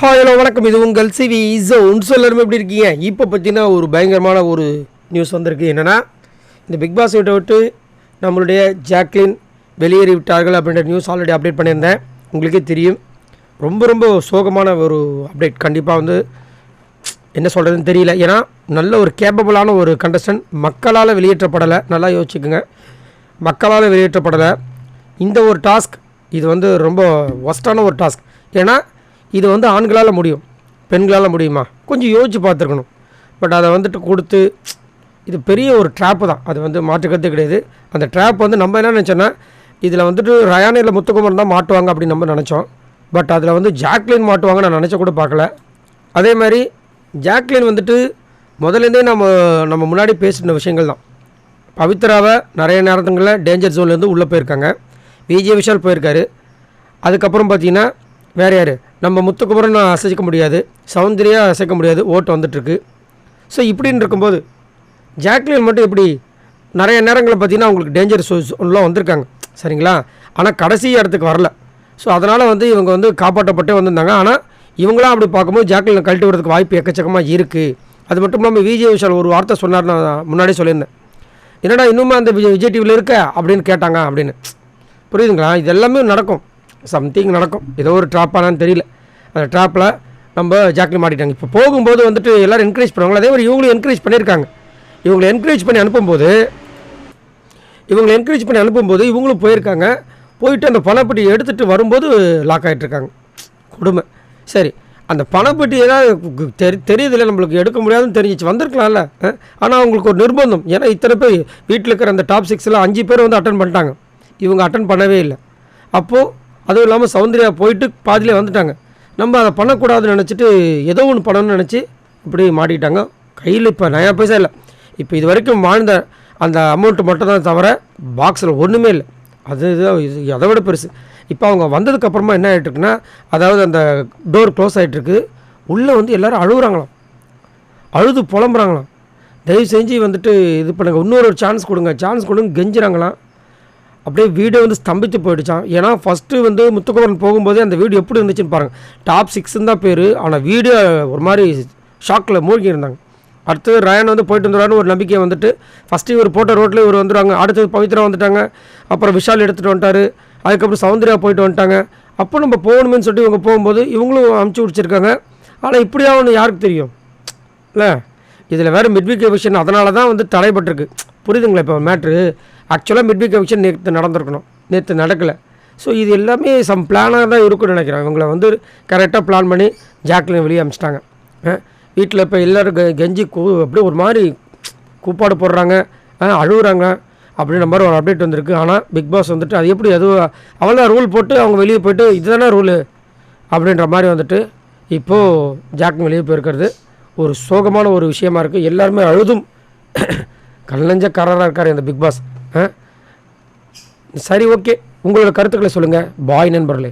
Hello வணக்கம். இது உங்கள் சிவி ஜோன்ஸ். எல்லாருமே எப்படி இருக்கீங்க? இப்போ பார்த்தீங்கன்னா ஒரு பயங்கரமான ஒரு நியூஸ் வந்திருக்கு. என்னென்னா, இந்த பிக் பாஸ் வீட்டை விட்டு நம்மளுடைய ஜாக்லின் வெளியேறி விட்டார்கள் அப்படின்ற நியூஸ் ஆல்ரெடி அப்டேட் பண்ணியிருந்தேன். உங்களுக்கே தெரியும், ரொம்ப சோகமான ஒரு அப்டேட். கண்டிப்பாக என்ன சொல்கிறதுன்னு தெரியல. ஏன்னா நல்ல ஒரு கேப்பபிளான ஒரு கண்டஸ்டன்ட் மக்களால் வெளியேற்றப்படலை. நல்லா யோசிச்சுக்குங்க, மக்களால் வெளியேற்றப்படலை. இந்த ஒரு டாஸ்க் இது ரொம்ப ஒஸ்ட்டான ஒரு டாஸ்க். ஏன்னா இது ஆண்களால் முடியும், பெண்களால் முடியுமா? கொஞ்சம் யோசிச்சு பார்த்துருக்கணும். பட் அதை கொடுத்து இது பெரிய ஒரு ட்ராப்பு தான். அது மாற்றுக்கிறதே கிடையாது. அந்த ட்ராப் நம்ம என்ன நினச்சோன்னா, இதில் ரயானில் முத்துக்குமரன் தான் மாட்டுவாங்க அப்படின்னு நம்ம நினச்சோம். பட் அதில் ஜாக்லின் மாட்டுவாங்க நான் நினச்ச கூட பார்க்கல. அதே மாதிரி ஜாக்லின் முதலேருந்தே நம்ம முன்னாடி பேசின விஷயங்கள் தான். பவித்ராவை நிறைய நேரத்துங்களில் டேஞ்சர் ஜோன்லேருந்து உள்ளே போயிருக்காங்க. விஜய் விஷால் போயிருக்காரு. அதுக்கப்புறம் பார்த்திங்கன்னா வேறு யார், நம்ம முத்துக்குமரன் அசைக்க முடியாது, சௌந்தர்யா அசைக்க முடியாது, ஓட்டு வந்துட்டுருக்கு. ஸோ இப்படின்னு இருக்கும்போது ஜாக்லின் மட்டும் எப்படி நிறைய நேரங்களில் பார்த்திங்கன்னா அவங்களுக்கு டேஞ்சர் ஷோஸ்லாம் வந்திருக்காங்க, சரிங்களா? ஆனால் கடைசி இடத்துக்கு வரல. ஸோ அதனால் இவங்க காப்பாற்றப்பட்டே வந்திருந்தாங்க. ஆனால் இவங்களாம் அப்படி பார்க்கும்போது ஜாக்லினை கழட்டி விடுறதுக்கு வாய்ப்பு எக்கச்சக்கமாக இருக்குது. அது மட்டும் இல்லாமல் விஜய் விஷால் ஒரு வார்த்தை சொன்னார், நான் முன்னாடியே சொல்லியிருந்தேன். என்னடா இன்னுமே அந்த விஜய் டிவியில் இருக்க அப்படின்னு கேட்டாங்க அப்படின்னு. புரியுதுங்களா? இது எல்லாமே நடக்கும், சம்திங் நடக்கும். ஏதோ ஒரு ட்ராப்பானான்னு தெரியல. அந்த ட்ராப்பில் நம்ம ஜாக்லின் மாட்டிட்டாங்க. இப்போ போகும்போது எல்லோரும் என்கரேஜ் பண்ணுவாங்க. அதே மாதிரி இவங்களும் என்கரேஜ் பண்ணியிருக்காங்க. இவங்களை என்கரேஜ் பண்ணி அனுப்பும்போது இவங்களும் போயிருக்காங்க. போயிட்டு அந்த பணப்பெட்டி எடுத்துகிட்டு வரும்போது லாக் ஆகிட்டுருக்காங்க. கொடுமை. சரி, அந்த பணப்பெட்டி ஏதாவது தெரியுதில்ல, நம்மளுக்கு எடுக்க முடியாதுன்னு தெரிஞ்சிச்சு, வந்திருக்கலாம்ல. ஆனால் அவங்களுக்கு ஒரு நிர்பந்தம். ஏன்னா இத்தனை பேர் வீட்டில் இருக்கிற அந்த டாப் 6ல் 5 பேர் அட்டன் பண்ணிட்டாங்க. இவங்க அட்டன் பண்ணவே இல்லை. அப்போது அதுவும் இல்லாமல் சௌந்தர்யா போயிட்டு பாதியிலே வந்துட்டாங்க. நம்ம அதை பண்ணக்கூடாதுன்னு நினச்சிட்டு ஏதோ ஒன்று பண்ணணும்னு நினச்சி இப்படி மாட்டிக்கிட்டாங்க. கையில் இப்போ நயா பைசா இல்லை. இப்போ இது வரைக்கும் வாழ்ந்த அந்த அமௌண்ட்டு மட்டும் தான் தவிர பாக்ஸில் ஒன்றுமே இல்லை. அதை விட பெருசு. இப்போ அவங்க வந்ததுக்கப்புறமா என்ன ஆகிட்டுருக்குன்னா, அதாவது அந்த டோர் க்ளோஸ் ஆகிட்டுருக்கு. உள்ளே எல்லோரும் அழுகுறாங்களாம், அழுது புலம்புறாங்களாம். தயவு செஞ்சு இது பண்ணுங்கள், இன்னொரு சான்ஸ் கொடுங்க கெஞ்சுறாங்களாம். அப்படியே வீடியோ ஸ்தம்பித்து போயிடுச்சான். ஏன்னா ஃபஸ்ட்டு முத்துக்குமரன் போகும்போதே அந்த வீடியோ எப்படி இருந்துச்சுன்னு பாருங்கள். டாப் 6ன்னு தான் பேர், ஆனால் வீடியோ ஒரு மாதிரி ஷாக்கில் மூழ்கி இருந்தாங்க. அடுத்தது ரயான் போயிட்டு வந்துடுவாருன்னு ஒரு நம்பிக்கை ஃபஸ்ட்டு இவர் போட்ட ரோட்டில் இவர் வந்துடுவாங்க. அடுத்தது பவித்ரா வந்துட்டாங்க. அப்புறம் விஷால் எடுத்துகிட்டு வந்துட்டார். அதுக்கப்புறம் சௌந்தர்யா போயிட்டு வந்துட்டாங்க. அப்போ நம்ம போகணுமேனு சொல்லிட்டு இவங்க போகும்போது இவங்களும் அமுச்சு விடிச்சிருக்காங்க. ஆனால் இப்படியா ஒன்று யாருக்கு தெரியும் இல்லை? இதில் வேறு மிட்வீக் எவிக்ஷன், அதனால தான் தடைப்பட்டிருக்கு. புரியுதுங்களா? இப்போ மேட்ரு ஆக்சுவலாக மிட்வீக் எவிக்ஷன் நேற்று நடந்திருக்கணும், நேற்று நடக்கலை. ஸோ இது எல்லாமே சம் பிளானாக தான் இருக்குன்னு நினைக்கிறேன். இவங்களை கரெக்டாக பிளான் பண்ணி ஜாக்லின் வெளியே அமிச்சிட்டாங்க. வீட்டில் இப்போ எல்லோரும் கெஞ்சி அப்படியே ஒரு மாதிரி கூப்பாடு போடுறாங்க, அழுகுறாங்க அப்படின்ற மாதிரி ஒரு அப்டேட் வந்திருக்கு. ஆனால் பிக் பாஸ் அது எப்படி அவள் ரூல் போட்டு அவங்க வெளியே போய்ட்டு இதுதானே ரூலு அப்படின்ற மாதிரி இப்போது ஜாக்லின் வெளியே போயிருக்கிறது ஒரு சோகமான ஒரு விஷயமா இருக்குது. எல்லாருமே அழுதும் கல்லஞ்சக்காரராக இருக்கார் இந்த பிக் பாஸ். சரி, ஓகே, உங்களோட கருத்துக்களை சொல்லுங்கள். பாய் நண்பர்களே.